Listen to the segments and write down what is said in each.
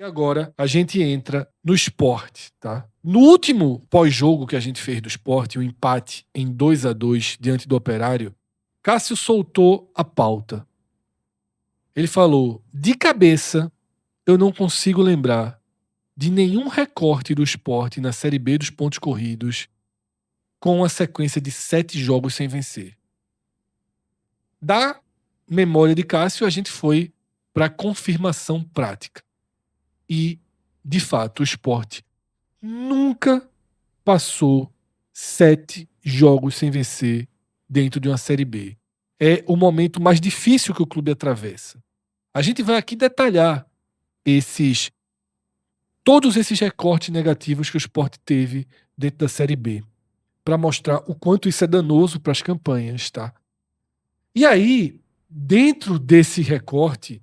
E agora a gente entra no Sport, tá? No último pós-jogo que a gente fez do Sport, o empate em 2-2 diante do Operário, Cássio soltou a pauta. Ele falou: de cabeça, eu não consigo lembrar de nenhum recorte do Sport na Série B dos pontos corridos com uma sequência de 7 jogos sem vencer. Da memória de Cássio, a gente foi para confirmação prática. E, de fato, o Sport nunca passou 7 jogos sem vencer dentro de uma Série B. É o momento mais difícil que o clube atravessa. A gente vai aqui detalhar todos esses recortes negativos que o Sport teve dentro da Série B, para mostrar o quanto isso é danoso para as campanhas, tá? E aí, dentro desse recorte,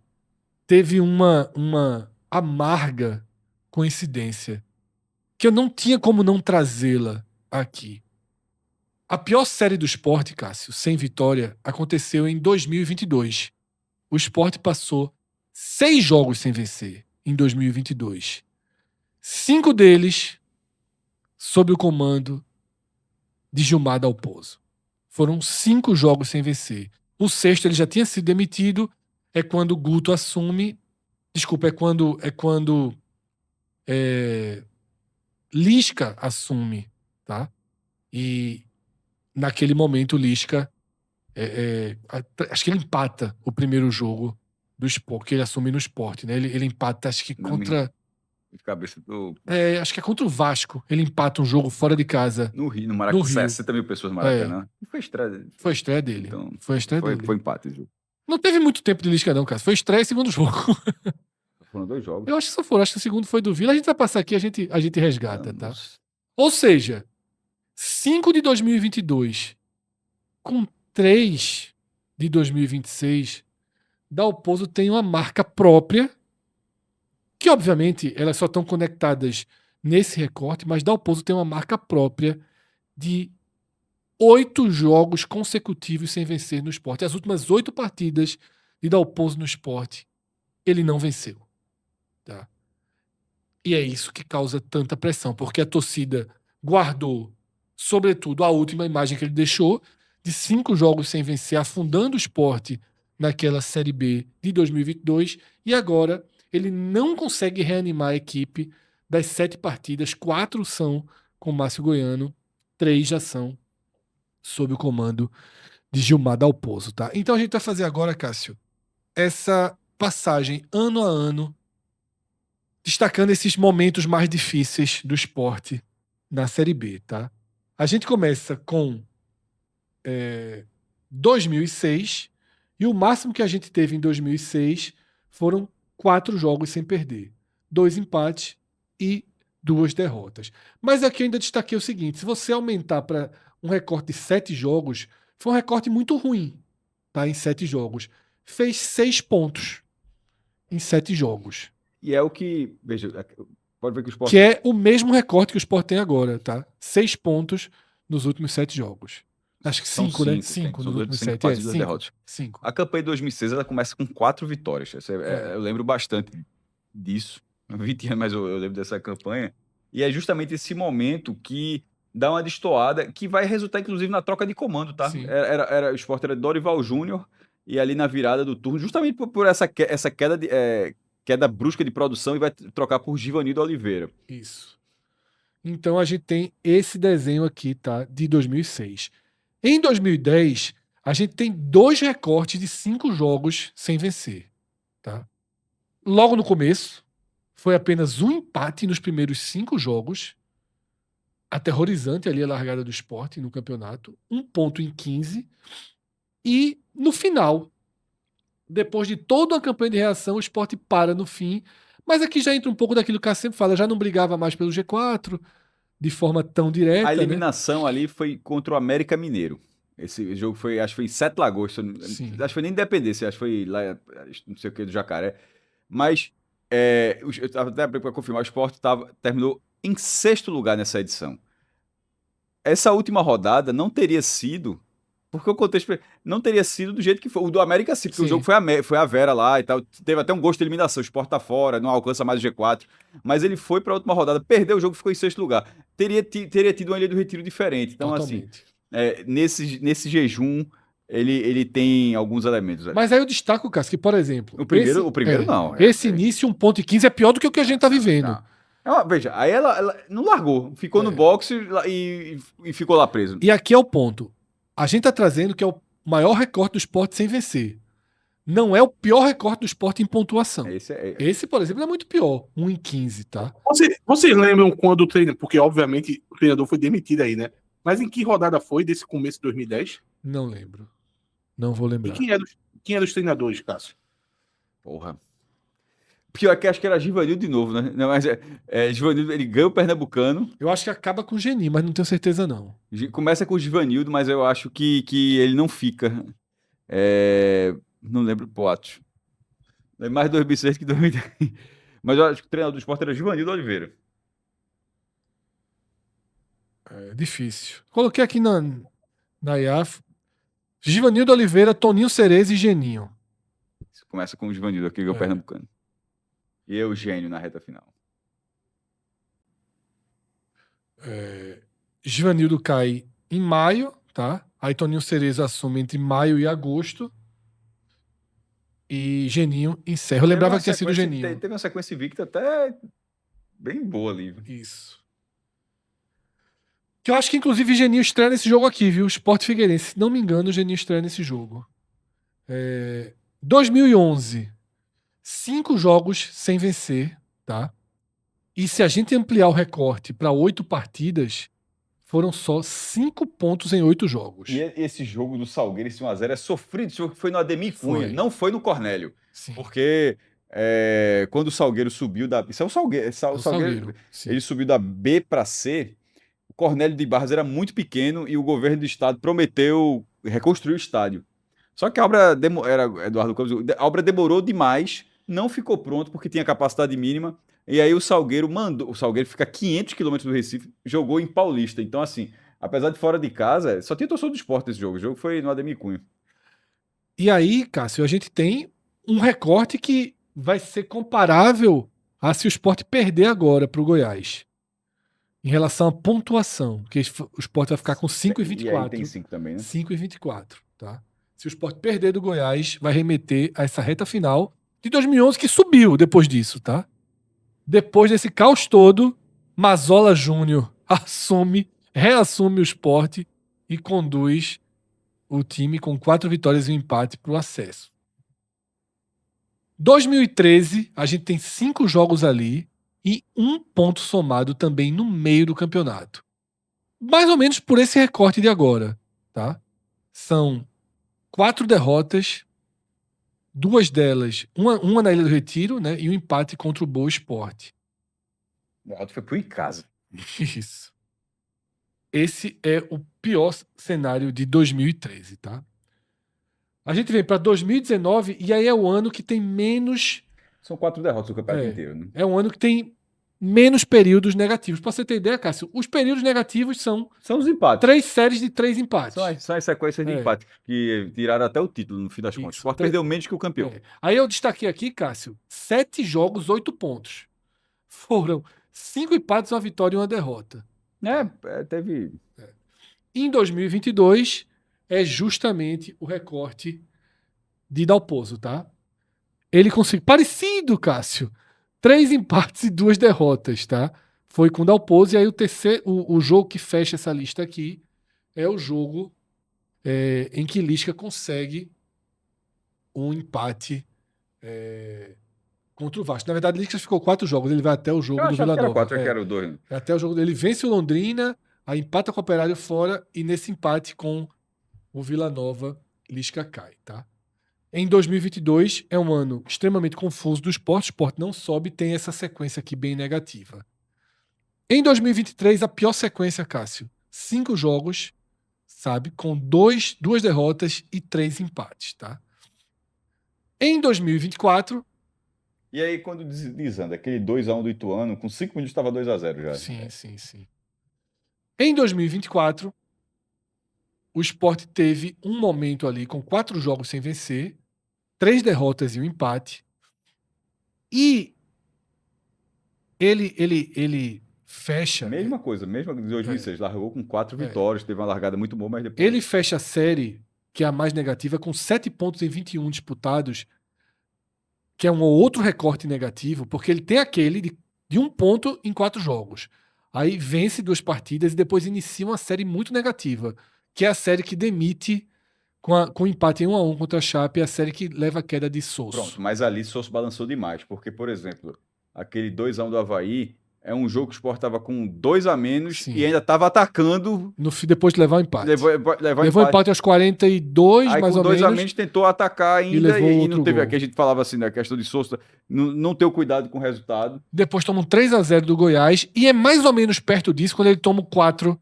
teve uma amarga coincidência que eu não tinha como não trazê-la aqui. A pior série do Sport, Cássio, sem vitória, aconteceu em 2022. O Sport passou 6 jogos sem vencer em 2022. 5 deles sob o comando de Gilmar Dalpozo. Foram 5 jogos sem vencer. O sexto ele já tinha sido demitido. É quando o Guto assume. Desculpa, é quando Lisca assume, tá? E naquele momento o Lisca acho que ele empata o primeiro jogo do Sport, que ele assume no Sport, né? Ele empata, acho que contra... De cabeça do... acho que é contra o Vasco. Ele empata um jogo fora de casa. No Rio, no No Maracanã. Rio. 60 mil pessoas no Maracanã. E foi estreia. Foi a estreia dele. Então, Foi a estreia dele. Foi empate o jogo. Não teve muito tempo de Lisca não, cara. Foi estreia e segundo jogo. Foram 2 jogos. Eu acho que só foram. Acho que o segundo foi do Vila. A gente vai passar aqui, a gente resgata, tá? Ou seja, 5 de 2022 com 3 de 2026, Dalpozo tem uma marca própria, que obviamente elas só estão conectadas nesse recorte, mas Dalpozo tem uma marca própria de 8 jogos consecutivos sem vencer no Sport. As últimas 8 partidas de Dalpozo no Sport, ele não venceu. Tá? E é isso que causa tanta pressão, porque a torcida guardou, sobretudo, a última imagem que ele deixou, de 5 jogos sem vencer, afundando o Sport naquela Série B de 2022, e agora ele não consegue reanimar a equipe. Das 7 partidas, 4 são com Márcio Goiano, 3 já são sob o comando de Gilmar Dalpozo. Tá? Então a gente vai fazer agora, Cássio, essa passagem ano a ano, destacando esses momentos mais difíceis do Sport na Série B, tá? A gente começa com 2006, e o máximo que a gente teve em 2006 foram 4 jogos sem perder. 2 empates e 2 derrotas. Mas aqui eu ainda destaquei o seguinte: se você aumentar para um recorte de 7 jogos, foi um recorte muito ruim, tá? Em 7 jogos. Fez 6 pontos em 7 jogos. E é o que... Veja, pode ver que o Sport... Que é o mesmo recorte que o Sport tem agora, tá? 6 pontos nos últimos 7 jogos. Acho que 5, né? 5 nos últimos 7. São 5 derrotas. 5. A campanha de 2006 ela começa com 4 vitórias. Eu lembro bastante disso. 20 anos, mas eu lembro dessa campanha. E é justamente esse momento que dá uma destoada, que vai resultar, inclusive, na troca de comando, tá? O Sport era Dorival Júnior, e ali na virada do turno, justamente por essa queda brusca de produção, e vai trocar por Givanildo Oliveira. Isso. Então a gente tem esse desenho aqui, tá? De 2006. Em 2010, a gente tem 2 recortes de 5 jogos sem vencer, tá? Logo no começo, foi apenas um empate nos primeiros 5 jogos. Aterrorizante ali a largada do Sport no campeonato. 1 ponto em 15. E no final, depois de toda uma campanha de reação, o Sport para no fim. Mas aqui já entra um pouco daquilo que a sempre fala, já não brigava mais pelo G4 de forma tão direta. A eliminação ali foi contra o América Mineiro. Esse jogo foi, acho que foi em 7 Lagoas. Acho que foi nem Independência, acho que foi lá, não sei o que, do Jacaré. Mas, até para confirmar, o Sport terminou em 6º lugar nessa edição. Essa última rodada não teria sido Porque o contexto não teria sido do jeito que foi. O do América sim, porque Sim. o jogo foi a Vera lá e tal. Teve até um gosto de eliminação. O Sport tá fora, não alcança mais o G4. Mas ele foi pra última rodada, perdeu o jogo, ficou em sexto lugar. Teria tido uma Ilha do Retiro diferente. Então, Totalmente. assim, nesse jejum, ele tem alguns elementos. Velho. Mas aí eu destaco, Cássio, que, por exemplo... O primeiro não. Esse início, 1,15 é pior do que o que a gente tá vivendo. Não. Veja, aí ela não largou. Ficou no boxe e ficou lá preso. E aqui é o ponto. A gente tá trazendo que é o maior recorde do Sport sem vencer. Não é o pior recorde do Sport em pontuação. Esse, por exemplo, é muito pior. 1,15, tá? Vocês lembram quando o treinador... Porque, obviamente, o treinador foi demitido aí, né? Mas em que rodada foi desse começo de 2010? Não lembro. Não vou lembrar. E quem era os treinadores, Cássio? Porra. Pior que acho que era Givanildo de novo, né? Não, mas Givanildo, ele ganha o Pernambucano. Eu acho que acaba com o Geni, mas não tenho certeza, não. Começa com o Givanildo, mas eu acho que ele não fica. Não lembro, pô, acho. É mais 2006 que 2010. Mas eu acho que o treinador do Sport era Givanildo Oliveira. É difícil. Coloquei aqui na IAF. Givanildo Oliveira, Toninho Cereza e Geninho. Começa com o Givanildo, aqui que é o Pernambucano. E Eugênio na reta final. Givanildo cai em maio, tá? Aí Toninho Cereza assume entre maio e agosto. E Geninho encerra. Eu lembrava que tinha sido Geninho. Teve uma sequência invicta até bem boa ali. Isso. Que eu acho que, inclusive, Geninho estreia nesse jogo aqui, viu? Sport Figueirense. Se não me engano, o Geninho estreia nesse jogo. 2011. 5 jogos sem vencer, tá? E se a gente ampliar o recorte para 8 partidas, foram só 5 pontos em 8 jogos. E esse jogo do Salgueiro, esse 1x0, é sofrido. Esse jogo que foi no Ademir Cunha, não foi no Cornélio. Sim. Porque quando o Salgueiro subiu da... Isso é o Salgueiro. O Salgueiro ele subiu da B para C. O Cornélio de Barros era muito pequeno e o governo do estado prometeu reconstruir o estádio. Só que a obra... Era Eduardo Campos, a obra demorou demais, não ficou pronto porque tinha capacidade mínima. E aí o Salgueiro mandou... O Salgueiro fica a 500 quilômetros do Recife, jogou em Paulista. Então, assim, apesar de fora de casa, só tinha torcedor do Sport esse jogo. O jogo foi no Ademir Cunha. E aí, Cássio, a gente tem um recorte que vai ser comparável a se o Sport perder agora para o Goiás. Em relação à pontuação, que o Sport vai ficar com 5,24. E aí tem 5 também, né? 5,24, tá? Se o Sport perder do Goiás, vai remeter a essa reta final de 2011, que subiu depois disso, tá? Depois desse caos todo, Mazola Júnior reassume o Sport e conduz o time com 4 vitórias e um empate para o acesso. 2013, a gente tem 5 jogos ali e 1 ponto somado também no meio do campeonato. Mais ou menos por esse recorte de agora, tá? São 4 derrotas, 2 delas, uma na Ilha do Retiro, né, e um empate contra o Boa Esporte. O Alto foi por em casa. Isso. Esse é o pior cenário de 2013, tá? A gente vem para 2019 e aí é o ano que tem menos... São 4 derrotas do campeonato inteiro, né? É um ano que tem menos períodos negativos. Para você ter ideia, Cássio, os períodos negativos são os empates. 3 séries de 3 empates. São as sequências de empate que tiraram até o título, no fim das contas. O Sport perdeu menos que o campeão. Aí eu destaquei aqui, Cássio, 7 jogos, 8 pontos. Foram 5 empates, uma vitória e uma derrota. Teve... Em 2022, é justamente o recorte de Dalpozo, tá? Ele conseguiu... Parecido, Cássio. 3 empates e 2 derrotas, tá? Foi com o Dalpozo. E aí o jogo que fecha essa lista aqui é o jogo em que Lisca consegue um empate contra o Vasco. Na verdade, Lisca ficou 4 jogos. Ele vai até o jogo do Vila Nova. Eu achava que era 4, que era o 2. Até o jogo. Ele vence o Londrina, aí empata com o Operário fora e nesse empate com o Vila Nova, Lisca cai, tá? Em 2022 é um ano extremamente confuso do Sport. O Sport não sobe, tem essa sequência aqui bem negativa. Em 2023, a pior sequência, Cássio. 5 jogos, sabe? Com 2 derrotas e 3 empates, tá? Em 2024... E aí, quando desanda, aquele 2x1 do Ituano, com 5 minutos estava 2x0 já. Sim. Em 2024, o Sport teve um momento ali com 4 jogos sem vencer, 3 derrotas e um empate. E ele fecha. Mesma coisa, mesma de 2006. Largou com 4 vitórias, teve uma largada muito boa, mas depois... Ele fecha a série, que é a mais negativa, com 7 pontos em 21 disputados, que é um outro recorte negativo, porque ele tem aquele de 1 ponto em 4 jogos. Aí vence 2 partidas e depois inicia uma série muito negativa, que é a série que demite com o empate em 1-1 contra a Chape, é a série que leva a queda de Sosso. Pronto, mas ali Sosso balançou demais, porque, por exemplo, aquele 2-1 do Avaí é um jogo que o Sport estava com 2 a menos Sim. e ainda estava atacando. Depois de levar o empate. Levou empate aos 42, aí, mais com ou 2 a menos. menos, tentou atacar ainda levou e outro não teve. gol. Aqui a gente falava assim, da questão de Sosso, não ter o cuidado com o resultado. Depois toma um 3-0 do Goiás e é mais ou menos perto disso quando ele toma o 4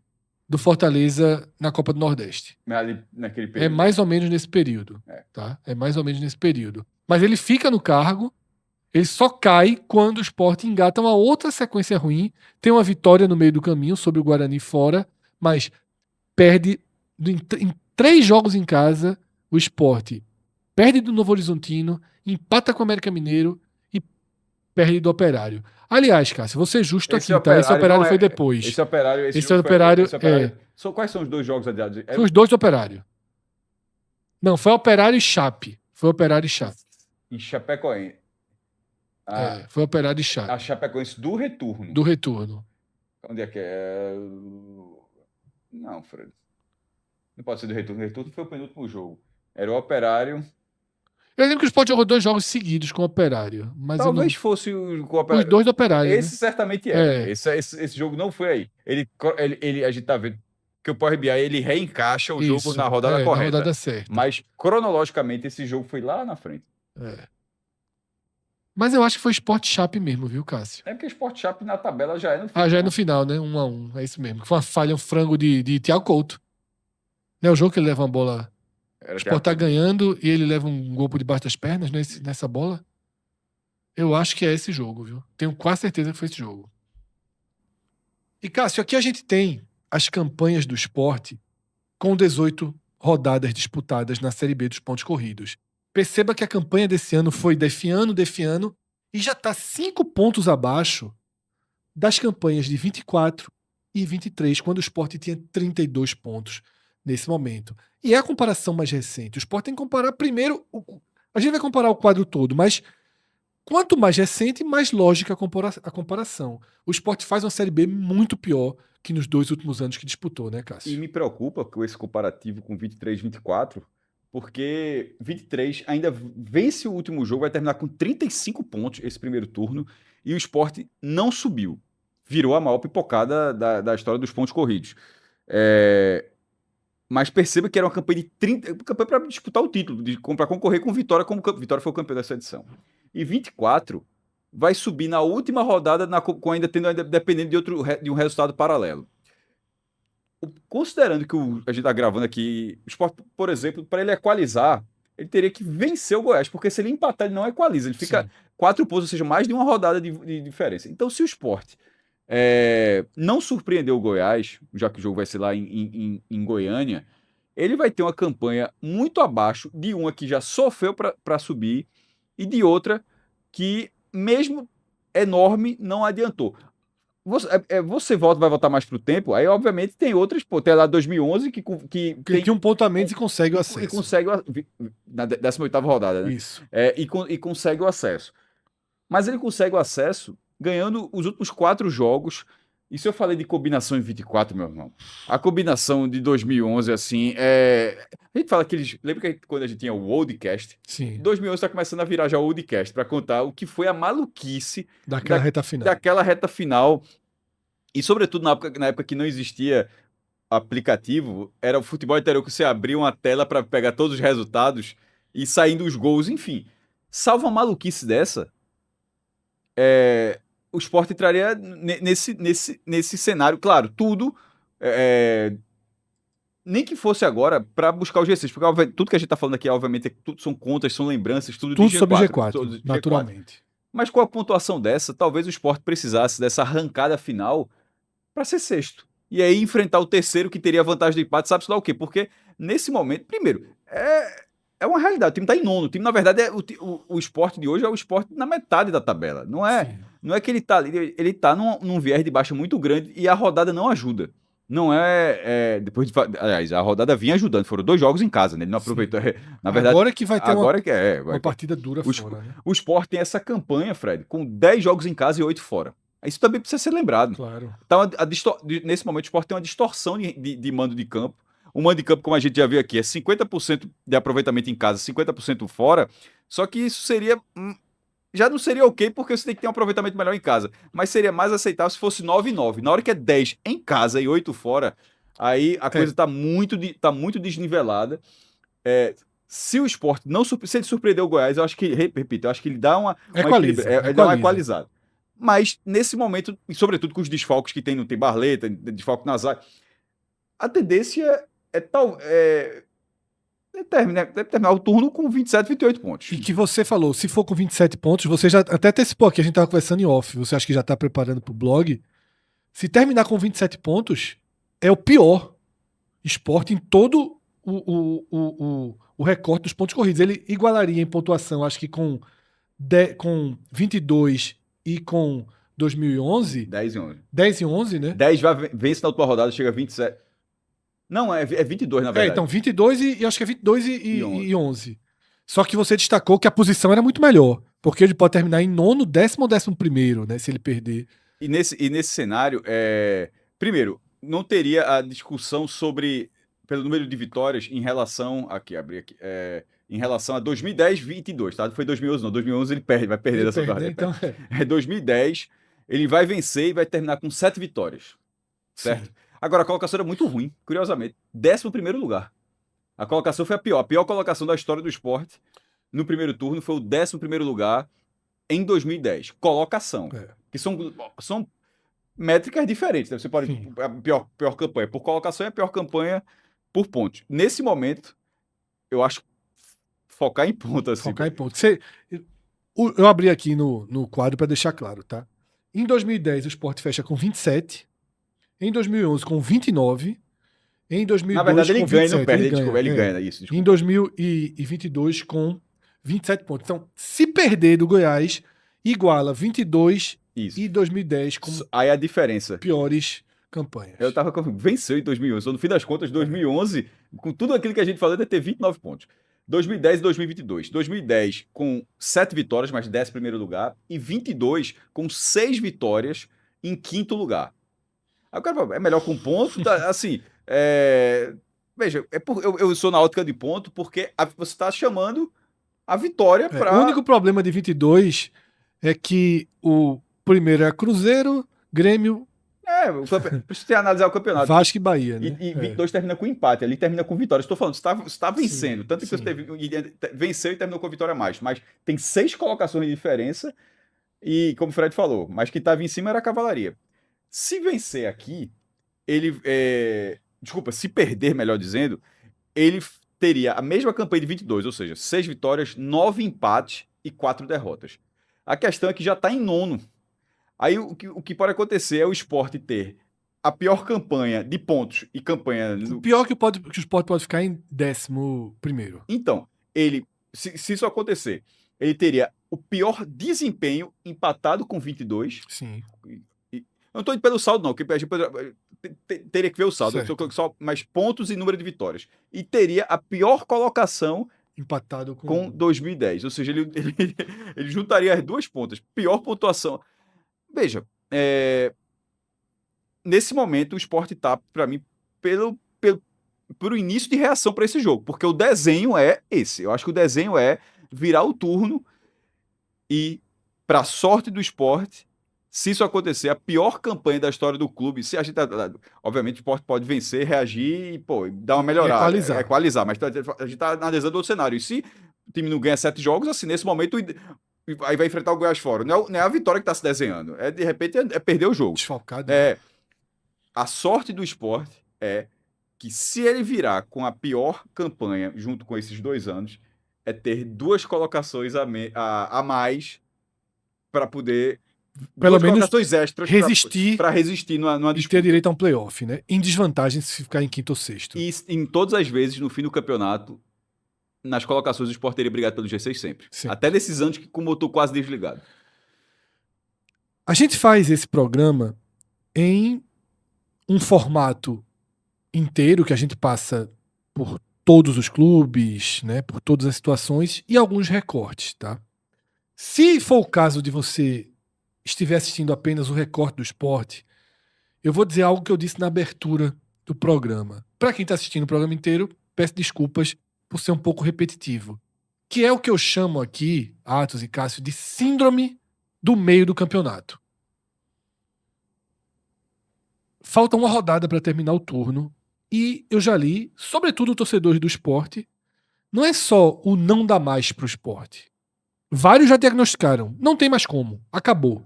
do Fortaleza na Copa do Nordeste. Ali, naquele É período. mais ou menos nesse período. Tá? É mais ou menos nesse período. Mas ele fica no cargo, ele só cai quando o Sport engata uma outra sequência ruim, tem uma vitória no meio do caminho sobre o Guarani fora, mas perde em 3 jogos em casa, o Sport perde do Novo Horizontino, empata com o América Mineiro e perde do Operário. Aliás, Cássio, vou ser justo aqui, tá? Esse Operário não foi depois. Esse Operário. Esse Operário Quais são os 2 jogos adiados? Foi os 2 do Operário. Não, foi Operário e Chape. Foi Operário e Chape. E Chapecoense. Foi Operário e Chape. A Chapecoense do retorno. Do retorno. Onde é que é? Não, Fred. Não pode ser do retorno. O retorno foi o penúltimo jogo. Era o Operário. Eu lembro que o Sport jogou 2 jogos seguidos com o Operário. Mas Talvez fosse o Operário. Os 2 do Operário. Esse né? certamente é. Esse jogo não foi aí. A gente tá vendo que o Power BI ele reencaixa o jogo na rodada correta. Na rodada certa. Mas cronologicamente esse jogo foi lá na frente. Mas eu acho que foi Sport Chape mesmo, viu, Cássio? É porque o Sport Chape na tabela já é no final. Já é no final, né? 1-1. É isso mesmo. Foi uma falha, um frango de Thiago Couto. Não é o jogo que ele leva uma bola. O Sport tá ganhando e ele leva um gol por debaixo das pernas nessa bola. Eu acho que é esse jogo, viu? Tenho quase certeza que foi esse jogo. E, Cássio, aqui a gente tem as campanhas do Sport com 18 rodadas disputadas na Série B dos pontos corridos. Perceba que a campanha desse ano foi defiando, e já está 5 pontos abaixo das campanhas de 24 e 23, quando o Sport tinha 32 pontos nesse momento. E é a comparação mais recente. O Sport tem que comparar primeiro... A gente vai comparar o quadro todo, mas quanto mais recente, mais lógica a comparação. O Sport faz uma Série B muito pior que nos 2 últimos anos que disputou, né, Cássio? E me preocupa com esse comparativo com 23 e 24, porque 23 ainda vence o último jogo, vai terminar com 35 pontos esse primeiro turno, e o Sport não subiu. Virou a maior pipocada da história dos pontos corridos. Mas perceba que era uma campanha de 30, campanha para disputar o título, para concorrer com Vitória, como Vitória foi o campeão dessa edição. E 24 vai subir na última rodada, ainda dependendo de um resultado paralelo. Considerando que a gente está gravando aqui, o Sport, por exemplo, para ele equalizar, ele teria que vencer o Goiás, porque se ele empatar, ele não equaliza, ele fica 4 pontos, ou seja, mais de uma rodada de diferença. Então, se o Sport não surpreender o Goiás, já que o jogo vai ser lá em Goiânia, ele vai ter uma campanha muito abaixo de uma que já sofreu para subir e de outra que, mesmo enorme, não adiantou. Você vai voltar mais para o tempo, aí obviamente tem outras, tem lá 2011 que tem um ponto a menos e consegue o acesso. E consegue na 18ª rodada, né? Isso. E consegue o acesso. Mas ele consegue o acesso ganhando os últimos 4 jogos. E se eu falei de combinação em 24, meu irmão, a combinação de 2011, assim, a gente fala que lembra que quando a gente tinha o Oldcast? Sim. 2011 está começando a virar já o Oldcast para contar o que foi a maluquice daquela reta final. Daquela reta final. E sobretudo na época que não existia aplicativo, era o futebol interior que você abria uma tela para pegar todos os resultados e saindo os gols, enfim. Salvo uma maluquice dessa, o Sport entraria nesse cenário, claro, tudo, nem que fosse agora, para buscar o G6, porque tudo que a gente está falando aqui, obviamente, tudo são contas, são lembranças, tudo de G4, sobre G4, naturalmente. Mas com a pontuação dessa, talvez o Sport precisasse dessa arrancada final para ser sexto. e aí enfrentar o terceiro que teria vantagem do empate, sabe-se lá o quê? Porque nesse momento, primeiro, é uma realidade, o time tá em nono, o time na verdade, o Sport de hoje é o Sport na metade da tabela, não é que ele tá ali, ele tá num viés de baixa muito grande e a rodada não ajuda. Não depois aliás, a rodada vinha ajudando, foram 2 jogos em casa, né? Ele não aproveitou, na verdade. Agora que vai ter uma partida dura fora, né? O Sport tem essa campanha, Fred, com 10 jogos em casa e 8 fora. Isso também precisa ser lembrado. Claro. Então, nesse momento, o Sport tem uma distorção de mando de campo. O mando de campo, como a gente já viu aqui, é 50% de aproveitamento em casa, 50% fora. Só que isso já não seria ok, porque você tem que ter um aproveitamento melhor em casa. Mas seria mais aceitável se fosse 9-9. Na hora que é 10 em casa e 8 fora, aí a coisa tá muito desnivelada. Se o Sport se ele surpreender o Goiás, eu acho que, repito, eu acho que ele dá uma equalizada. Mas nesse momento, e sobretudo com os desfalques que tem, não tem Barleta, desfalque na zaga, a tendência deve terminar o turno com 27, 28 pontos. E que você falou, se for com 27 pontos, você já até antecipou aqui, a gente estava conversando em off, você acha que já está preparando para o blog. Se terminar com 27 pontos, é o pior Sport em todo o recorte dos pontos corridos. Ele igualaria em pontuação, acho que com 22 e com 2011. 10 e 11. 10 e 11, né? 10 vence na última rodada, chega a 27. Não, é 22, na verdade. Então, 22 e acho que é 22 e 11. Só que você destacou que a posição era muito melhor, porque ele pode terminar em nono, 10º ou 11º, né, se ele perder. E nesse cenário, primeiro, não teria a discussão pelo número de vitórias em relação, em relação a 2010, 22, tá? Não foi 2011 não, 2011 ele vai perder dessa partida. Então, 2010, ele vai vencer e vai terminar com 7 vitórias, certo? Sim. Agora, a colocação era muito ruim, curiosamente. 11º lugar. A colocação foi a pior colocação da história do Sport no primeiro turno foi o 11º lugar em 2010. Colocação. Que são métricas diferentes. Né? Você pode... A pior campanha por colocação e a pior campanha por pontos. Nesse momento, eu acho focar em pontos. Assim. Focar em pontos. Eu abri aqui no quadro para deixar claro, tá? Em 2010, o Sport fecha com 27. Em 2011, com 29. Em 2002, na verdade, ele com ganha, 27. Não perde, ele ganha isso. Desculpa. Em 2022, com 27 pontos. Então, se perder do Goiás, iguala 22 isso. E 2010 com aí a diferença. Piores campanhas. Eu tava venceu em 2011. Então, no fim das contas, 2011, com tudo aquilo que a gente falou, deve ter 29 pontos. 2010 e 2022. 2010 com 7 vitórias, mas 10º lugar. E 22 com 6 vitórias em 5º lugar. Agora, é melhor com ponto, tá, assim... Veja, eu sou na ótica de ponto porque você está chamando a vitória para... O único problema de 22 é que o primeiro é Cruzeiro, Grêmio... Precisa analisar o campeonato. Vasco e Bahia, né? E 22 termina com empate, ali termina com vitória. Estou falando, você está vencendo. Sim, tanto que você venceu e terminou com vitória a mais. Mas tem 6 colocações de diferença e, como o Fred falou, mas quem estava em cima era a Cavalaria. Se vencer aqui, ele... Desculpa, se perder, melhor dizendo, ele teria a mesma campanha de 22, ou seja, 6 vitórias, 9 empates e 4 derrotas. A questão é que já está em nono. Aí o que pode acontecer é o Sport ter a pior campanha de pontos e campanha... O pior que o Sport pode ficar em 11º. Então, se isso acontecer, ele teria o pior desempenho empatado com 22. Sim. Eu não estou indo pelo saldo, não, porque a gente teria que ver o saldo, só mais pontos e número de vitórias. E teria a pior colocação empatado com 2010. Ou seja, ele juntaria as duas pontas. Pior pontuação. Veja, nesse momento o Sport está, para mim, pelo início de reação para esse jogo. Porque o desenho é esse. Eu acho que o desenho é virar o turno e, para a sorte do Sport... Se isso acontecer, a pior campanha da história do clube, se a gente... Obviamente, o Sport pode vencer, reagir e, dar uma melhorada. Equalizar. Mas a gente está analisando outro cenário. E se o time não ganha 7 jogos, assim, nesse momento, aí vai enfrentar o Goiás fora. Não é a vitória que está se desenhando. De repente, é perder o jogo. Desfalcado. A sorte do Sport é que se ele virar com a pior campanha, junto com esses 2 anos, é ter 2 colocações a mais para poder... pelo duas menos colocações extras resistir para resistir numa e ter disputa. direito a um playoff, né? Em desvantagem se ficar em quinto ou sexto. E em todas as vezes, no fim do campeonato, nas colocações, o Sport teria brigado pelo G6 sempre. Sim. Até nesses anos que com o motor quase desligado. A gente faz esse programa em um formato inteiro que a gente passa por todos os clubes, né, por todas as situações e alguns recortes, tá? Se for o caso de você estiver assistindo apenas o recorte do Sport, eu vou dizer algo que eu disse na abertura do programa. Para quem está assistindo o programa inteiro, peço desculpas por ser um pouco repetitivo, que é o que eu chamo aqui, Atos e Cássio, de síndrome do meio do campeonato. Falta uma rodada para terminar o turno e eu já li, sobretudo torcedores do Sport, não é só o não dá mais para o Sport. Vários já diagnosticaram, não tem mais como, acabou.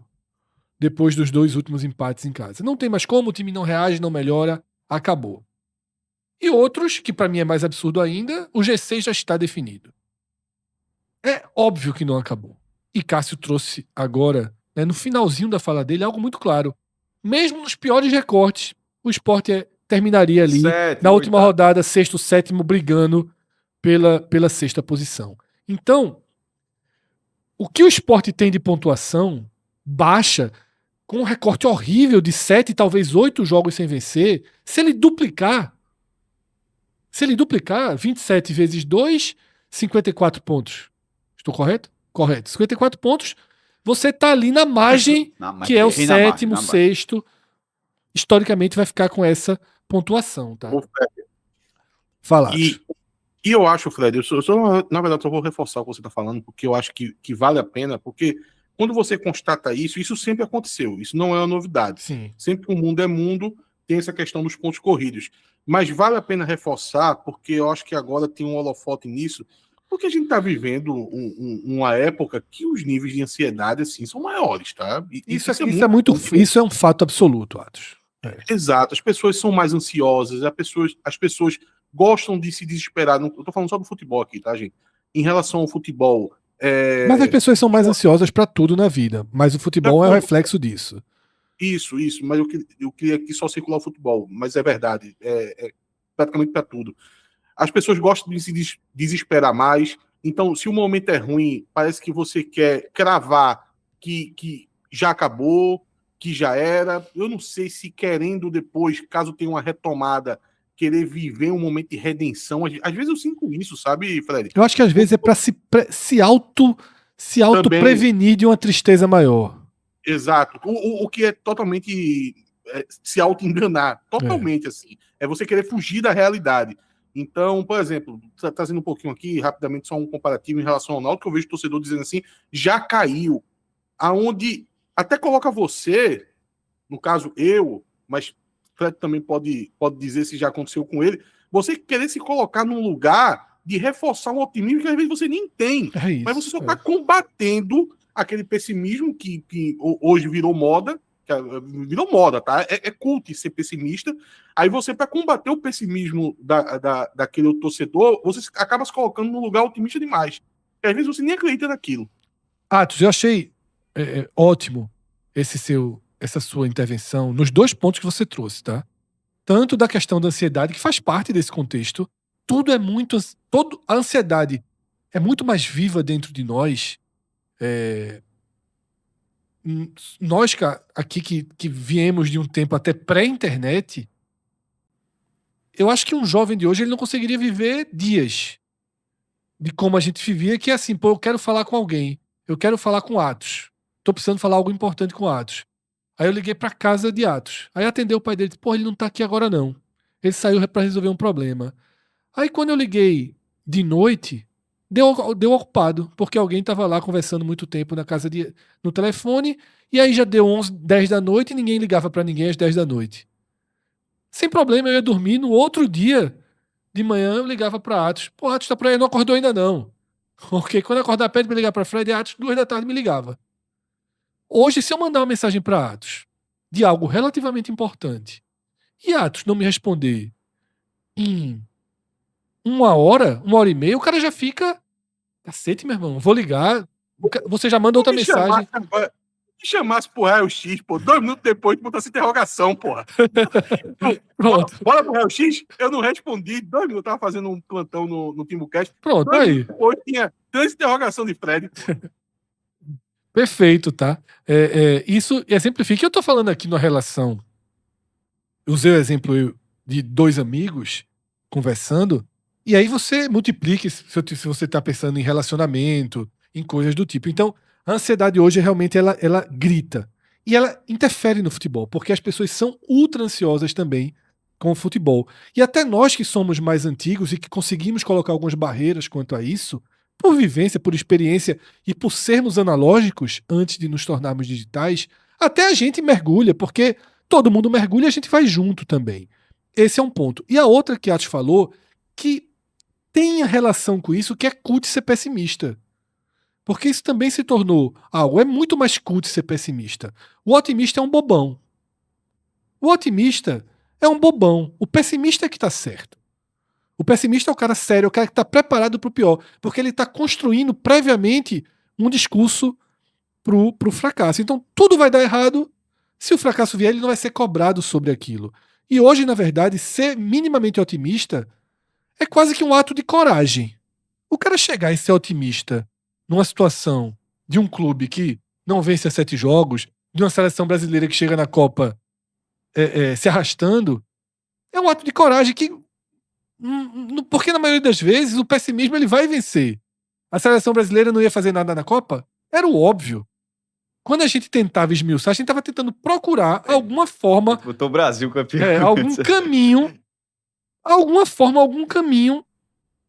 Depois dos 2 últimos empates em casa. Não tem mais como, o time não reage, não melhora, acabou. E outros, que para mim é mais absurdo ainda, o G6 já está definido. É óbvio que não acabou. E Cássio trouxe agora, né, no finalzinho da fala dele, algo muito claro. Mesmo nos piores recortes, o Sport terminaria ali, Sétimo, na última oitavo. rodada, sexto, sétimo, brigando pela sexta posição. Então, o que o Sport tem de pontuação baixa, com um recorte horrível de 7, talvez 8 jogos sem vencer, se ele duplicar 27 vezes 2, 54 pontos. Estou correto? Correto. 54 pontos, você está ali na margem, que é o sétimo, sexto. Historicamente vai ficar com essa pontuação, tá? Fala. E eu acho, Fred, na verdade, só vou reforçar o que você está falando, porque eu acho que vale a pena, porque quando você constata isso sempre aconteceu, isso não é uma novidade. Sim. Sempre que o mundo é mundo, tem essa questão dos pontos corridos. Mas vale a pena reforçar, porque eu acho que agora tem um holofote nisso, porque a gente está vivendo uma época que os níveis de ansiedade assim, são maiores, tá? Isso é um fato absoluto, Atos. Exato, as pessoas são mais ansiosas, as pessoas gostam de se desesperar. Eu tô falando só do futebol aqui, tá, gente? Em relação ao futebol. Mas as pessoas são mais ansiosas para tudo na vida, mas o futebol é um reflexo disso. Isso, mas eu queria aqui só circular o futebol, mas é verdade, é praticamente para tudo. As pessoas gostam de se desesperar mais, então se o momento é ruim, parece que você quer cravar que já acabou, que já era. Eu não sei se querendo depois, caso tenha uma retomada, querer viver um momento de redenção. Às vezes eu sinto isso, sabe, Fred? Eu acho que às vezes é para se auto-prevenir de uma tristeza maior. Exato. O que é totalmente se auto-enganar. Totalmente assim. É você querer fugir da realidade. Então, por exemplo, trazendo um pouquinho aqui, rapidamente, só um comparativo em relação ao Náutico, que eu vejo o torcedor dizendo assim, já caiu. Aonde até coloca você, no caso eu, mas Fred também pode dizer se já aconteceu com ele, você querer se colocar num lugar de reforçar um otimismo que às vezes você nem tem. Mas você só está combatendo aquele pessimismo que hoje virou moda, tá? É culto ser pessimista. Aí você, para combater o pessimismo daquele torcedor, você acaba se colocando num lugar otimista demais. E às vezes você nem acredita naquilo. Atos, eu achei ótimo essa sua intervenção nos 2 pontos que você trouxe, tá? Tanto da questão da ansiedade, que faz parte desse contexto. A ansiedade é muito mais viva dentro de nós. Nós aqui que viemos de um tempo até pré-internet, eu acho que um jovem de hoje ele não conseguiria viver dias de como a gente vivia, que é assim, pô, eu quero falar com alguém, eu quero falar com Atos, tô precisando falar algo importante com Atos. Aí eu liguei pra casa de Atos, aí atendeu o pai dele, pô, ele não tá aqui agora não, ele saiu pra resolver um problema. Aí quando eu liguei de noite, deu ocupado, porque alguém tava lá conversando muito tempo no telefone, e aí já deu 11, 10 da noite e ninguém ligava pra ninguém às 10 da noite. Sem problema, eu ia dormir. No outro dia, de manhã, eu ligava pra Atos. Pô, Atos tá por aí, não acordou ainda não. Porque quando eu acordar perto de me ligar pra Fred, Atos, 2 da tarde me ligava. Hoje, se eu mandar uma mensagem pra Atos de algo relativamente importante, e Atos não me responder em 1 hora, 1 hora e meia, o cara já fica... Cacete, meu irmão, vou ligar. Você já manda outra mensagem. chamasse pro raio-x, pô, 2 minutos depois de botar essa interrogação, porra. Pronto. Bora pro raio-x? Eu não respondi. 2 minutos, eu tava fazendo um plantão no Timbucast. Pronto, 2 aí. minutos depois tinha 3 interrogação de Fred. Perfeito, tá? Isso exemplifica. Eu tô falando aqui numa relação. Usei o exemplo de 2 amigos conversando, e aí você multiplica se você tá pensando em relacionamento, em coisas do tipo. Então, a ansiedade hoje realmente ela grita. E ela interfere no futebol, porque as pessoas são ultra ansiosas também com o futebol. E até nós que somos mais antigos e que conseguimos colocar algumas barreiras quanto a isso, por vivência, por experiência e por sermos analógicos antes de nos tornarmos digitais, até a gente mergulha, porque todo mundo mergulha e a gente vai junto também. Esse é um ponto. E a outra que a Atos falou, que tem a relação com isso, que é cult ser pessimista. Porque isso também se tornou algo. É muito mais cult ser pessimista. O otimista é um bobão. O otimista é um bobão. O pessimista é que está certo. O pessimista é o cara sério, é o cara que está preparado para o pior. Porque ele está construindo previamente um discurso pro fracasso. Então tudo vai dar errado. Se o fracasso vier, ele não vai ser cobrado sobre aquilo. E hoje, na verdade, ser minimamente otimista é quase que um ato de coragem. O cara chegar e ser otimista numa situação de um clube que não vence a 7 jogos, de uma seleção brasileira que chega na Copa se arrastando, é um ato de coragem que. Porque na maioria das vezes o pessimismo ele vai vencer. A seleção brasileira não ia fazer nada na Copa? Era o óbvio. Quando a gente tentava esmiuçar, a gente estava tentando procurar alguma forma. Botou o Brasil campeão. Algum caminho. Alguma forma, algum caminho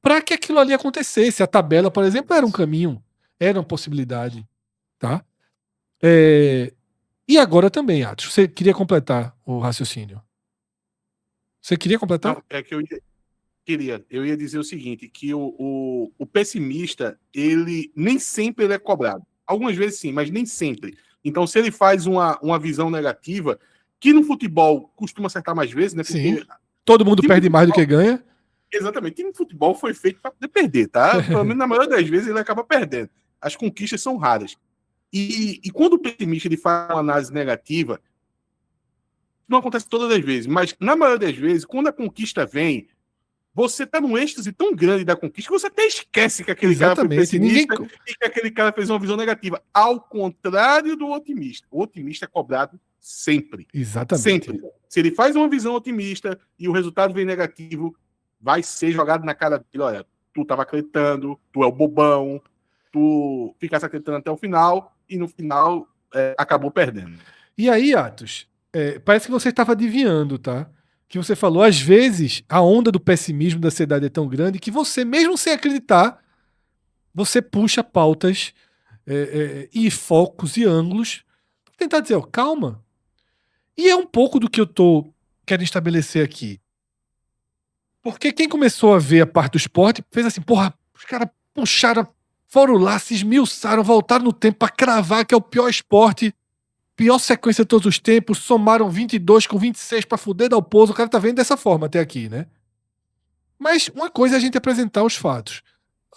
para que aquilo ali acontecesse. A tabela, por exemplo, era um caminho. Era uma possibilidade. Tá? E agora também, Atos. Você queria completar o raciocínio? Você queria completar? Não, é que eu ia dizer o seguinte, que o pessimista, ele nem sempre ele é cobrado. Algumas vezes sim, mas nem sempre. Então, se ele faz uma visão negativa, que no futebol costuma acertar mais vezes, né? Porque sim. Todo mundo perde mais do que ganha. Exatamente. Time de futebol foi feito para poder perder, tá? Pelo menos na maioria das vezes ele acaba perdendo. As conquistas são raras. E quando o pessimista ele faz uma análise negativa, não acontece todas as vezes, mas na maioria das vezes, quando a conquista vem, você tá num êxtase tão grande da conquista que você até esquece que aquele cara foi pessimista e que aquele cara fez uma visão negativa. Ao contrário do otimista. O otimista é cobrado sempre. Exatamente. Sempre. Se ele faz uma visão otimista e o resultado vem negativo, vai ser jogado na cara dele. Olha, tu tava acreditando, tu é o bobão, tu ficasse acreditando até o final e no final acabou perdendo. E aí, Atos, parece que você estava adivinhando, tá? Que você falou, às vezes, a onda do pessimismo da sociedade é tão grande que você, mesmo sem acreditar, você puxa pautas e focos e ângulos para tentar dizer, ó, calma. E é um pouco do que eu tô querendo estabelecer aqui. Porque quem começou a ver a parte do esporte fez assim, porra, os caras puxaram, foram lá, se esmiuçaram, voltaram no tempo para cravar que é o pior esporte, pior sequência de todos os tempos, somaram 22 com 26 pra fuder dar o pouso. O cara tá vendo dessa forma até aqui, né? Mas uma coisa é a gente apresentar os fatos.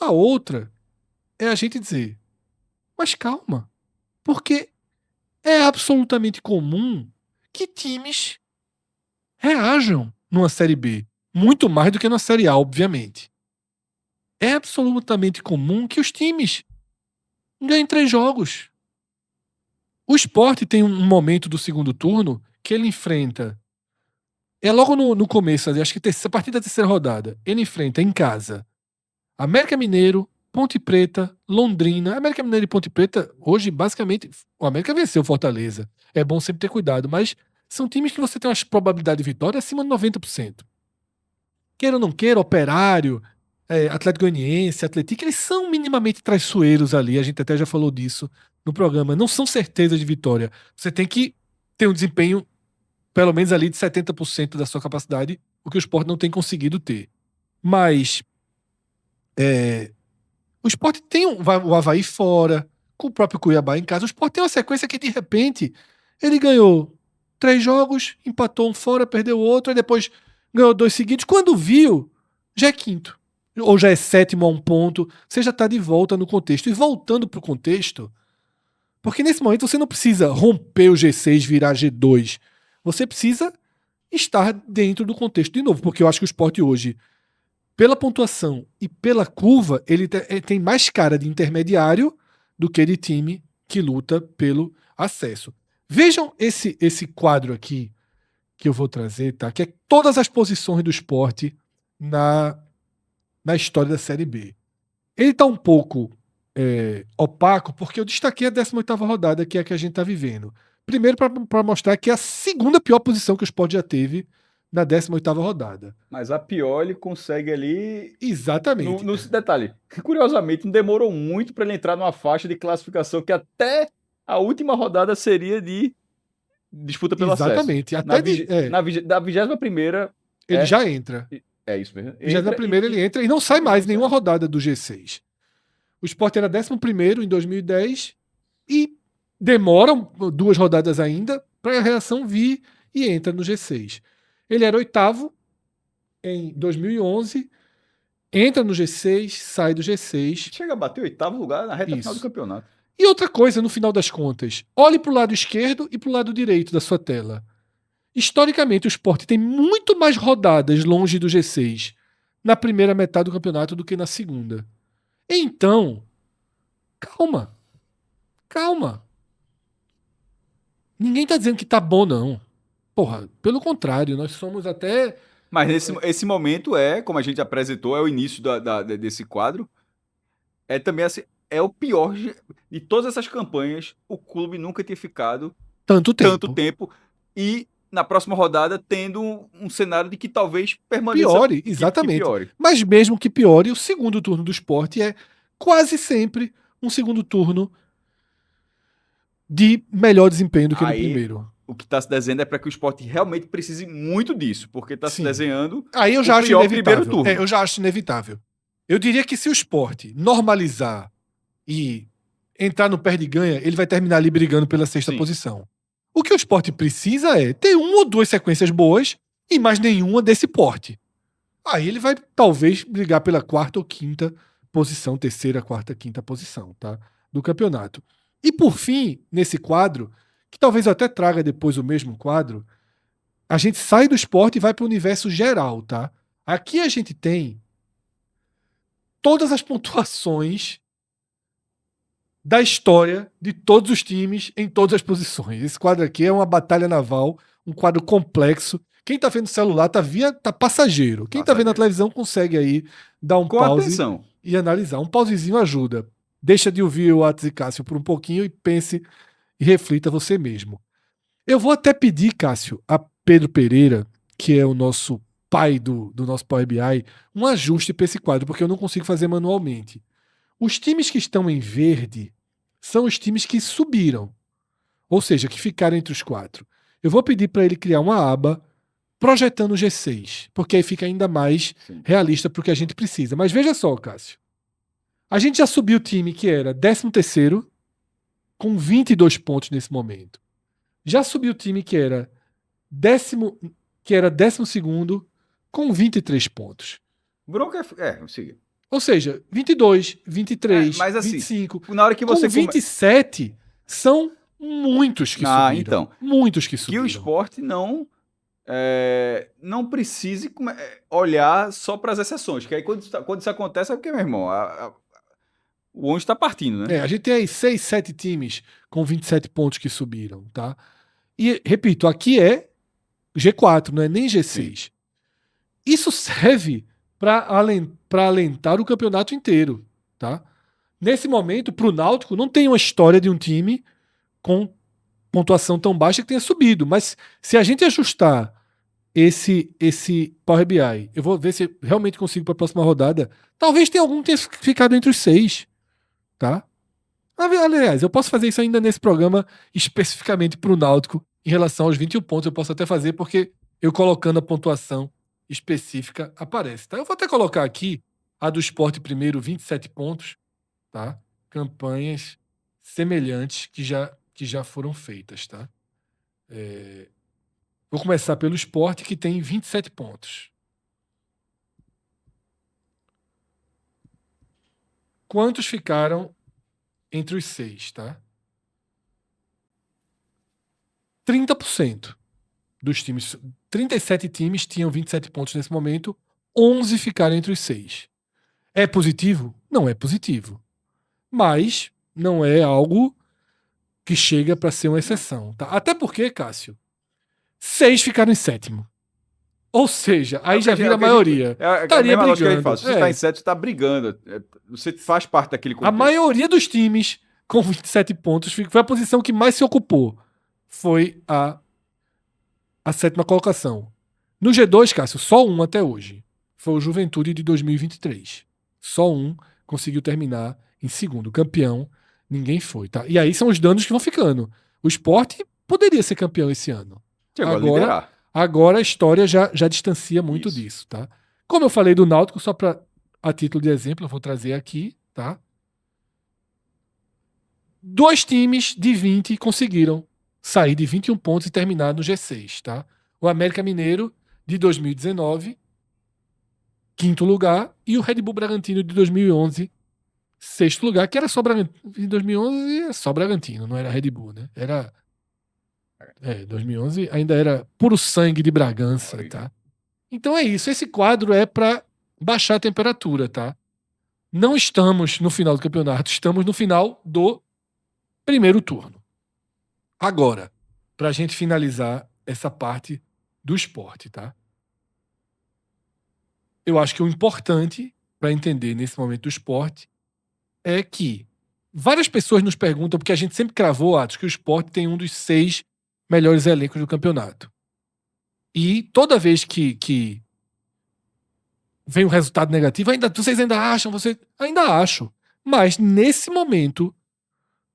A outra é a gente dizer, mas calma, porque é absolutamente comum que times reajam numa Série B. Muito mais do que na Série A, obviamente. É absolutamente comum que os times ganhem 3 jogos. O Sport tem um momento do segundo turno que ele enfrenta. Logo no começo, acho que a partir da terceira rodada, ele enfrenta em casa América Mineiro, Ponte Preta, Londrina. América Mineiro e Ponte Preta, hoje, basicamente, o América venceu o Fortaleza. É bom sempre ter cuidado, mas são times que você tem uma probabilidade de vitória acima de 90%. Queira ou não queira, Operário, Atlético Goianiense, Atlético, eles são minimamente traiçoeiros ali. A gente até já falou disso no programa. Não são certezas de vitória. Você tem que ter um desempenho pelo menos ali de 70% da sua capacidade, o que o Sport não tem conseguido ter. Mas o Sport tem o Avaí fora, com o próprio Cuiabá em casa. O Sport tem uma sequência que, de repente, ele ganhou 3 jogos, empatou um fora, perdeu outro, aí depois ganhou 2 seguidos. Quando viu, já é quinto. Ou já é sétimo a 1 ponto. Você já está de volta no contexto. E voltando para o contexto, Porque nesse momento você não precisa romper o G6, virar G2. Você precisa estar dentro do contexto de novo. Porque eu acho que o Sport hoje, pela pontuação e pela curva, ele tem mais cara de intermediário do que de time que luta pelo acesso. Vejam esse quadro aqui que eu vou trazer, tá? Que é todas as posições do Sport na história da Série B. Ele está um pouco opaco porque eu destaquei a 18ª rodada, que é a que a gente está vivendo. Primeiro, para mostrar que é a segunda pior posição que o Sport já teve na 18ª rodada. Mas a pior ele consegue ali. Exatamente. No detalhe, curiosamente, não demorou muito para ele entrar numa faixa de classificação que até a última rodada seria de disputa pelo Exatamente. acesso. Até Da 21ª. ele já entra. É isso mesmo. 21ª ele entra e não sai mais nenhuma rodada do G6. O Sport era 11º em 2010 e demoram 2 rodadas ainda para a reação vir e entra no G6. Ele era 8º em 2011, entra no G6, sai do G6. Chega a bater o 8º lugar na reta final do campeonato. E outra coisa, no final das contas, olhe para o lado esquerdo e para o lado direito da sua tela. Historicamente, o Sport tem muito mais rodadas longe do G6 na primeira metade do campeonato do que na segunda. Então, calma. Ninguém tá dizendo que tá bom, não. Porra, pelo contrário, nós somos até... Mas esse momento como a gente apresentou, é o início desse quadro. É também assim, é o pior de todas essas campanhas. O clube nunca tinha ficado tanto tempo e na próxima rodada tendo um cenário de que talvez permaneça. Piore, exatamente. Que piore. Mas mesmo que piore, o segundo turno do Sport é quase sempre um segundo turno de melhor desempenho do que no primeiro. O que está se desenhando é para que o Sport realmente precise muito disso, porque está se desenhando. Aí eu já acho inevitável. Turno. Eu já acho inevitável. Eu diria que se o Sport normalizar e entrar no perde-ganha, ele vai terminar ali brigando pela 6ª posição. O que o Sport precisa é ter 1 ou 2 sequências boas e mais nenhuma desse porte. Aí ele vai talvez brigar pela 4ª ou 5ª posição, 3ª, 4ª, 5ª posição, tá? Do campeonato. E por fim, nesse quadro, que talvez eu até traga depois o mesmo quadro, a gente sai do Sport e vai para o universo geral, tá? Aqui a gente tem todas as pontuações da história de todos os times em todas as posições. Esse quadro aqui é uma batalha naval, um quadro complexo. Quem tá vendo o celular tá passageiro. Quem tá vendo na televisão consegue aí dar um pause e analisar. Um pausezinho ajuda. Deixa de ouvir o Atos e Cássio por um pouquinho e pense e reflita você mesmo. Eu vou até pedir, Cássio, a Pedro Pereira, que é o nosso pai do nosso Power BI, um ajuste para esse quadro, porque eu não consigo fazer manualmente. Os times que estão em verde são os times que subiram, ou seja, que ficaram entre os 4. Eu vou pedir para ele criar uma aba projetando o G6, porque aí fica ainda mais realista para o que a gente precisa. Mas veja só, Cássio. A gente já subiu o time que era 13º, com 22 pontos nesse momento. Já subiu o time que era 12º, com 23 pontos. Bronca siga. Ou seja, 22, 23, mas assim, 25. Na hora que você com 27, são muitos que subiram. Então, muitos que subiram. Que o Sport não precise olhar só para as exceções. Que aí quando isso acontece é porque, meu irmão, o ônibus está partindo, né? A gente tem aí 6, 7 times com 27 pontos que subiram, tá? E, repito, aqui é G4, não é nem G6. Sim. Isso serve para alentar o campeonato inteiro, tá? Nesse momento, para o Náutico, não tem uma história de um time com pontuação tão baixa que tenha subido, mas se a gente ajustar esse Power BI, eu vou ver se realmente consigo para a próxima rodada, talvez tenha algum que tenha ficado entre os 6, tá? Aliás, eu posso fazer isso ainda nesse programa especificamente para o Náutico em relação aos 21 pontos, eu posso até fazer porque eu colocando a pontuação específica aparece, tá? Eu vou até colocar aqui a do Sport primeiro, 27 pontos, tá? Campanhas semelhantes que já foram feitas, tá? Vou começar pelo Sport, que tem 27 pontos. Quantos ficaram entre os 6, tá? 30% dos times, 37 times tinham 27 pontos nesse momento, 11 ficaram entre os 6. É positivo? Não é positivo. Mas não é algo que chega para ser uma exceção. Tá? Até porque, Cássio, 6 ficaram em 7º. Ou seja, aí já vira a maioria. É a Estaria mesma lógica que a gente brigando. fala. Se você está em 7, você está brigando. Você faz parte daquele A contexto. maioria dos times com 27 pontos foi a posição que mais se ocupou. Foi a 7ª colocação. No G2, Cássio, só um até hoje. Foi o Juventude de 2023. Só um conseguiu terminar em segundo. Campeão, ninguém foi. Tá? E aí são os danos que vão ficando. O Sport poderia ser campeão esse ano. Chegou a liderar. Agora a história já distancia muito Isso. disso. Tá? Como eu falei do Náutico, só a título de exemplo, eu vou trazer aqui. Tá? 2 times de 20 conseguiram sair de 21 pontos e terminar no G6. Tá? O América Mineiro, de 2019, 5º lugar, e o Red Bull Bragantino, de 2011, 6º lugar, que era só Bragantino. Em 2011 é só Bragantino, não era Red Bull, né? Era... 2011 ainda era puro sangue de Bragança, tá? Então é isso, esse quadro é para baixar a temperatura, tá? Não estamos no final do campeonato, estamos no final do primeiro turno. Agora, pra gente finalizar essa parte do esporte, tá? Eu acho que o importante para entender nesse momento do esporte é que várias pessoas nos perguntam, porque a gente sempre cravou, Atos, que o esporte tem um dos 6 melhores elencos do campeonato. E toda vez que vem um resultado negativo, vocês ainda acham? Ainda acho. Mas, nesse momento,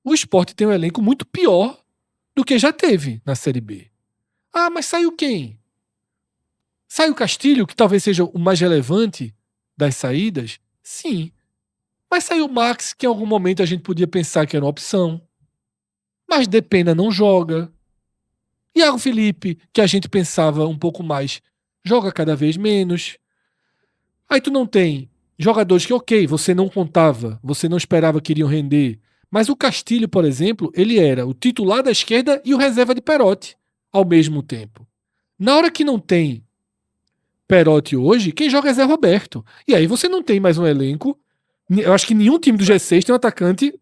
o Sport tem um elenco muito pior do que já teve na Série B. Ah, mas saiu quem? Saiu o Castilho, que talvez seja o mais relevante das saídas? Sim. Mas saiu o Max, que em algum momento a gente podia pensar que era uma opção. Mas Depena não joga. Iago Felipe, que a gente pensava um pouco mais, joga cada vez menos. Aí tu não tem jogadores que, ok, você não contava, você não esperava que iriam render. Mas o Castilho, por exemplo, ele era o titular da esquerda e o reserva de Perotti ao mesmo tempo. Na hora que não tem Perotti hoje, quem joga é Zé Roberto. E aí você não tem mais um elenco. Eu acho que nenhum time do G6 tem um atacante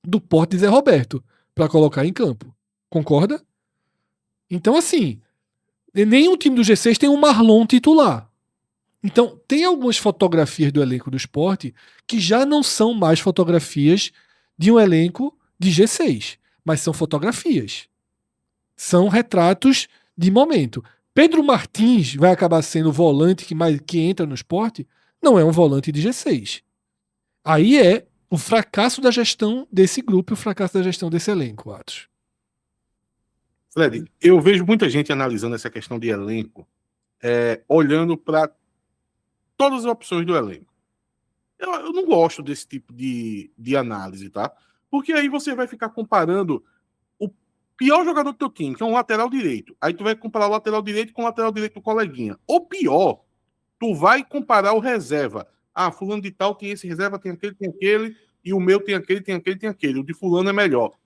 do porte de Zé Roberto para colocar em campo. Concorda? Então, assim, nenhum time do G6 tem um Marlon titular. Então, tem algumas fotografias do elenco do esporte que já não são mais fotografias de um elenco de G6, mas são fotografias. São retratos de momento. Pedro Martins vai acabar sendo o volante que entra no esporte? Não é um volante de G6. Aí é o fracasso da gestão desse grupo e o fracasso da gestão desse elenco, Atos. Fred, eu vejo muita gente analisando essa questão de elenco, olhando para todas as opções do elenco. Eu não gosto desse tipo de análise, tá? Porque aí você vai ficar comparando o pior jogador do teu time, que é um lateral direito. Aí tu vai comparar o lateral direito com o lateral direito do coleguinha. Ou pior, tu vai comparar o reserva. Ah, fulano de tal tem esse reserva, tem aquele, e o meu tem aquele. O de fulano é melhor.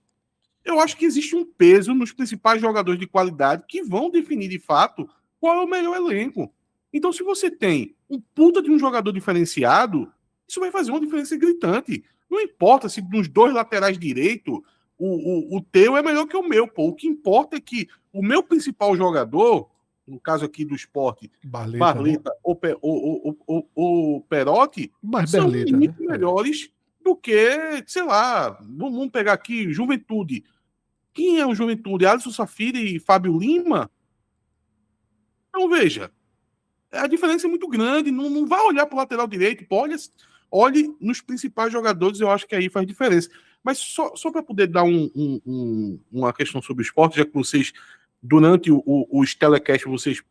Eu acho que existe um peso nos principais jogadores de qualidade que vão definir, de fato, qual é o melhor elenco. Então, se você tem um puta de um jogador diferenciado, isso vai fazer uma diferença gritante. Não importa se nos 2 laterais direito o teu é melhor que o meu, pô. O que importa é que o meu principal jogador, no caso aqui do esporte, Barleta ou Perotti, são Berleta, muito né? melhores do que, sei lá, vamos pegar aqui Juventude. Quem é o Juventude? Alisson Safira e Fábio Lima? Então, veja, a diferença é muito grande. Não vai olhar para o lateral direito, pô, olhe nos principais jogadores, eu acho que aí faz diferença. Mas só para poder dar uma questão sobre o esporte, já que vocês, durante os telecast, vocês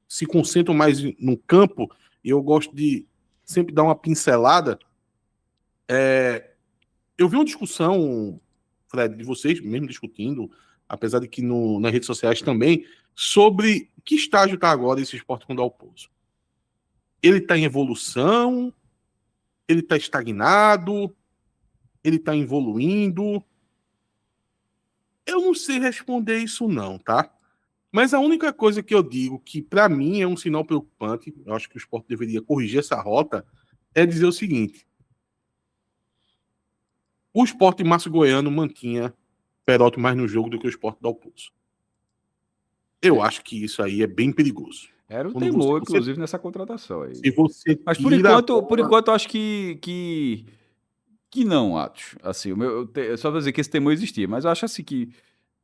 se concentram mais no campo, e eu gosto de sempre dar uma pincelada. Eu vi uma discussão, Fred, de vocês mesmo discutindo, apesar de que nas redes sociais também, sobre que estágio está agora esse Esporte com o Dalpozo. Ele está em evolução? Ele está estagnado? Ele está evoluindo? Eu não sei responder isso não, tá? Mas a única coisa que eu digo que para mim é um sinal preocupante, eu acho que o Sport deveria corrigir essa rota, é dizer o seguinte: o Sport Márcio Goiano mantinha Perotti mais no jogo do que o Sport Dalpozo. Eu acho que isso aí é bem perigoso. Era o Quando temor, você- inclusive, nessa contratação aí. Se você Mas por tira a enquanto, bola- eu acho que não, Atos. Assim, só vou dizer que esse temor existia, mas eu acho assim que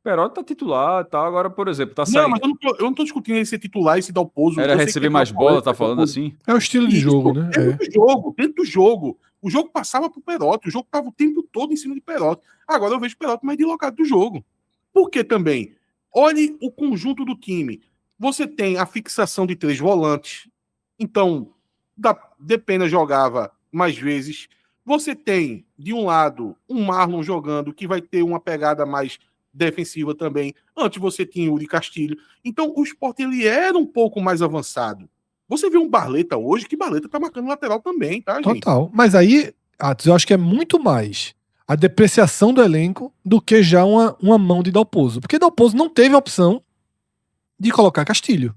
Perotti tá titular e tal. Agora, por exemplo, tá Não, mas saindo. eu não tô discutindo ele ser titular e se dar o pouso. Era Eu sei que receber tem uma mais bola, polêmica, tá falando assim? É o estilo de Isso, jogo, né? dentro do jogo, dentro do jogo. O jogo passava pro Perotti, o jogo tava o tempo todo em cima de Perotti. Agora eu vejo o Perotti mais deslocado do jogo. Por que também? Olhe o conjunto do time. Você tem a fixação de 3 volantes. Então, Depena jogava mais vezes. Você tem, de um lado, um Marlon jogando que vai ter uma pegada mais defensiva também. Antes você tinha o Uri Castilho. Então, o Sport ele era um pouco mais avançado. Você vê um Barleta hoje, que Barleta tá marcando lateral também, tá, gente? Total. Mas aí, Atos, eu acho que é muito mais a depreciação do elenco do que já uma mão de Dalpozo. Porque Dalpozo não teve a opção de colocar Castilho.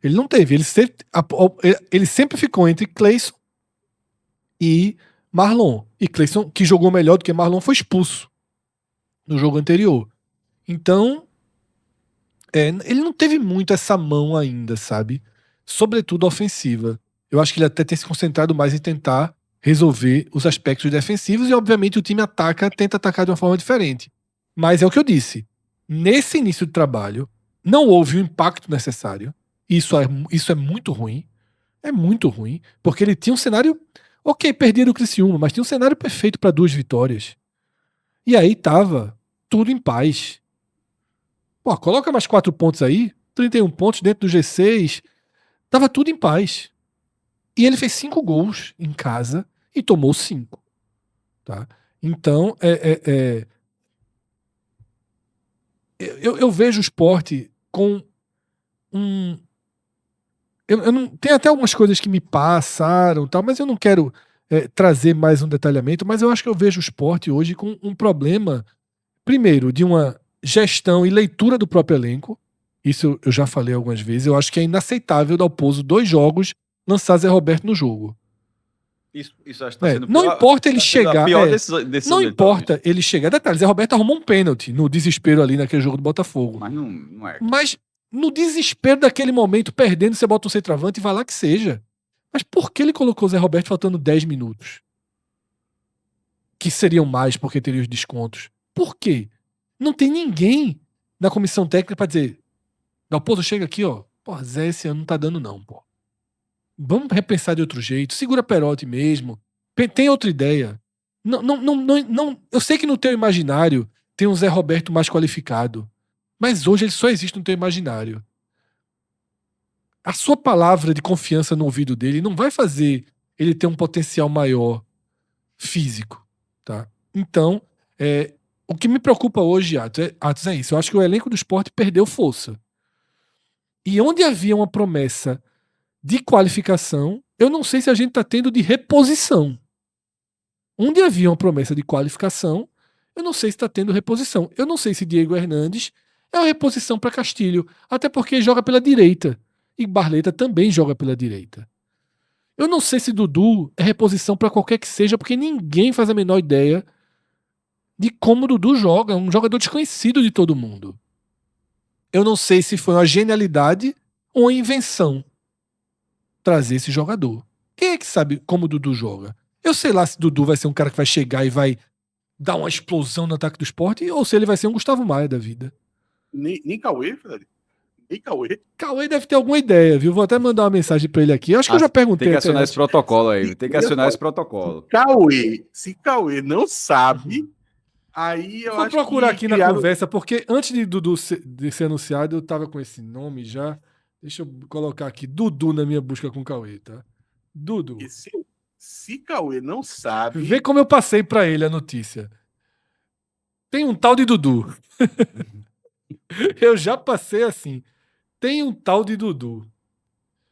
Ele não teve. Ele sempre ficou entre Cleison e Marlon. E Cleison, que jogou melhor do que Marlon, foi expulso no jogo anterior. Então, ele não teve muito essa mão ainda, sabe? Sobretudo ofensiva. Eu acho que ele até tem se concentrado mais em tentar resolver os aspectos defensivos e, obviamente, o time tenta atacar de uma forma diferente. Mas é o que eu disse. Nesse início de trabalho, não houve o impacto necessário. Isso é muito ruim. É muito ruim. Porque ele tinha um cenário. Ok, perdia do Criciúma, mas tinha um cenário perfeito para 2 vitórias. E aí tava tudo em paz. Pô, coloca mais 4 pontos aí, 31 pontos dentro do G6, tava tudo em paz. E ele fez 5 gols em casa e tomou 5. Tá? Então, eu vejo o Sport com um. Eu não, tem até algumas coisas que me passaram, tal, mas eu não quero trazer mais um detalhamento, mas eu acho que eu vejo o Sport hoje com um problema, primeiro, de uma gestão e leitura do próprio elenco. Isso eu já falei algumas vezes. Eu acho que é inaceitável Dalpozo 2 jogos lançar Zé Roberto no jogo. Isso acho que tá sendo Não pior, importa ele tá sendo chegar. a pior decisão Não dele, importa ele chegar. Detalhe, Zé Roberto arrumou um pênalti no desespero ali naquele jogo do Botafogo. mas não é. Mas no desespero daquele momento, perdendo, você bota um centroavante e vai lá que seja. Mas por que ele colocou o Zé Roberto faltando 10 minutos? Que seriam mais porque teria os descontos. Por quê? Não tem ninguém na comissão técnica pra dizer: Dalpozo, chega aqui, ó. Pô, Zé, esse ano não tá dando, não, pô. Vamos repensar de outro jeito. Segura Perotti mesmo. Tem outra ideia. Não, eu sei que no teu imaginário tem um Zé Roberto mais qualificado. Mas hoje ele só existe no teu imaginário. A sua palavra de confiança no ouvido dele não vai fazer ele ter um potencial maior físico. Tá? Então, o que me preocupa hoje, Atos, é isso. Eu acho que o elenco do Sport perdeu força. E onde havia uma promessa de qualificação, eu não sei se a gente está tendo de reposição. Onde havia uma promessa de qualificação, eu não sei se está tendo reposição. Eu não sei se Diego Hernandes é uma reposição para Castilho, até porque joga pela direita. E Barleta também joga pela direita. Eu não sei se Dudu é reposição para qualquer que seja, porque ninguém faz a menor ideia de como Dudu joga. É um jogador desconhecido de todo mundo. Eu não sei se foi uma genialidade ou uma invenção trazer esse jogador. Quem é que sabe como o Dudu joga? Eu sei lá se Dudu vai ser um cara que vai chegar e vai dar uma explosão no ataque do Sport, ou se ele vai ser um Gustavo Maia da vida. Nem Cauê, Fred. Nem Cauê. Cauê deve ter alguma ideia, viu? Vou até mandar uma mensagem pra ele aqui. Eu acho que eu já perguntei. Tem que até acionar antes. esse protocolo aí. Tem que acionar esse protocolo. Se Cauê não sabe, aí eu Vou acho procurar que aqui na criaram- conversa, porque antes de Dudu de ser anunciado, eu tava com esse nome já. Deixa eu colocar aqui Dudu na minha busca com Cauê, tá? Dudu. Se Cauê não sabe. Vê como eu passei pra ele a notícia. Tem um tal de Dudu. Eu já passei assim. Tem um tal de Dudu.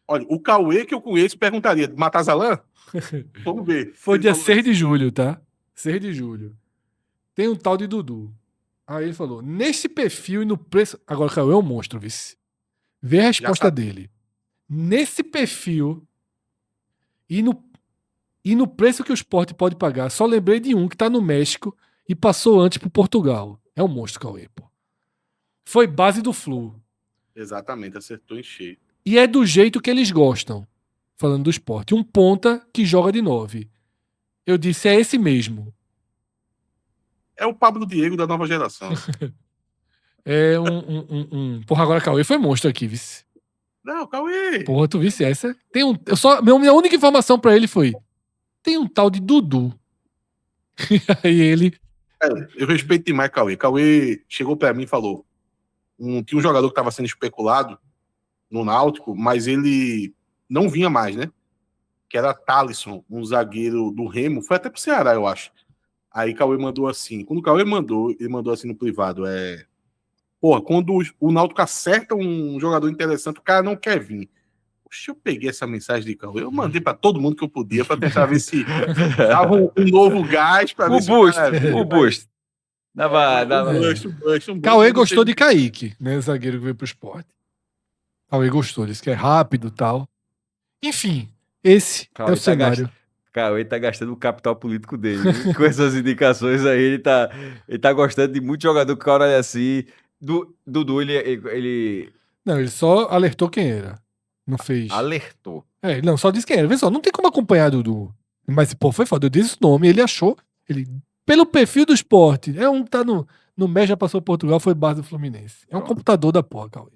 Olha, o Cauê que eu conheço perguntaria: Matazalan? Vamos ver. Foi Ele dia falou 6 de julho, tá? 6 de julho. Tem um tal de Dudu. Aí ele falou, nesse perfil e no preço... Agora o Cauê é um monstro, vice. Vê a resposta dele. Nesse perfil e no preço que o Sport pode pagar, só lembrei de um que tá no México e passou antes pro Portugal. É um monstro, Cauê, pô. Foi base do Flu. Exatamente, acertou em cheio. E é do jeito que eles gostam. Falando do Sport. Um ponta que joga de 9. Eu disse, é esse mesmo. É o Pablo Diego da nova geração. É Porra, agora Cauê foi monstro aqui, vice. Não, Cauê! Porra, tu visse essa? Tem um... Minha única informação pra ele foi, tem um tal de Dudu. E aí ele... Eu respeito demais Cauê. Cauê chegou pra mim e falou, tinha um jogador que tava sendo especulado no Náutico, mas ele não vinha mais, né? Que era Thalisson, um zagueiro do Remo, foi até pro Ceará, eu acho. Aí Cauê mandou assim, quando o Cauê mandou, ele mandou assim no privado, porra, quando o Náutico acerta um jogador interessante, o cara não quer vir. Poxa, eu peguei essa mensagem de Cauê, eu mandei pra todo mundo que eu podia pra tentar ver se dava um novo gás pra ver se o boost. Dava. Cauê gostou de Kaique, né? Zagueiro que veio pro Sport. Cauê gostou, disse que é rápido e tal. Enfim, esse é o cenário. Cauê tá gastando o capital político dele. Com essas indicações aí, ele tá gostando de muito jogador que o cara olha assim. Dudu, ele. Não, ele só alertou quem era. Não fez. Alertou. Não, só disse quem era. Vê só, não tem como acompanhar Dudu. Mas, pô, foi foda. Eu disse o nome, ele achou. Pelo perfil do Sport, que tá no México, já passou Portugal, foi base do Fluminense. É um computador da porra, Cauê.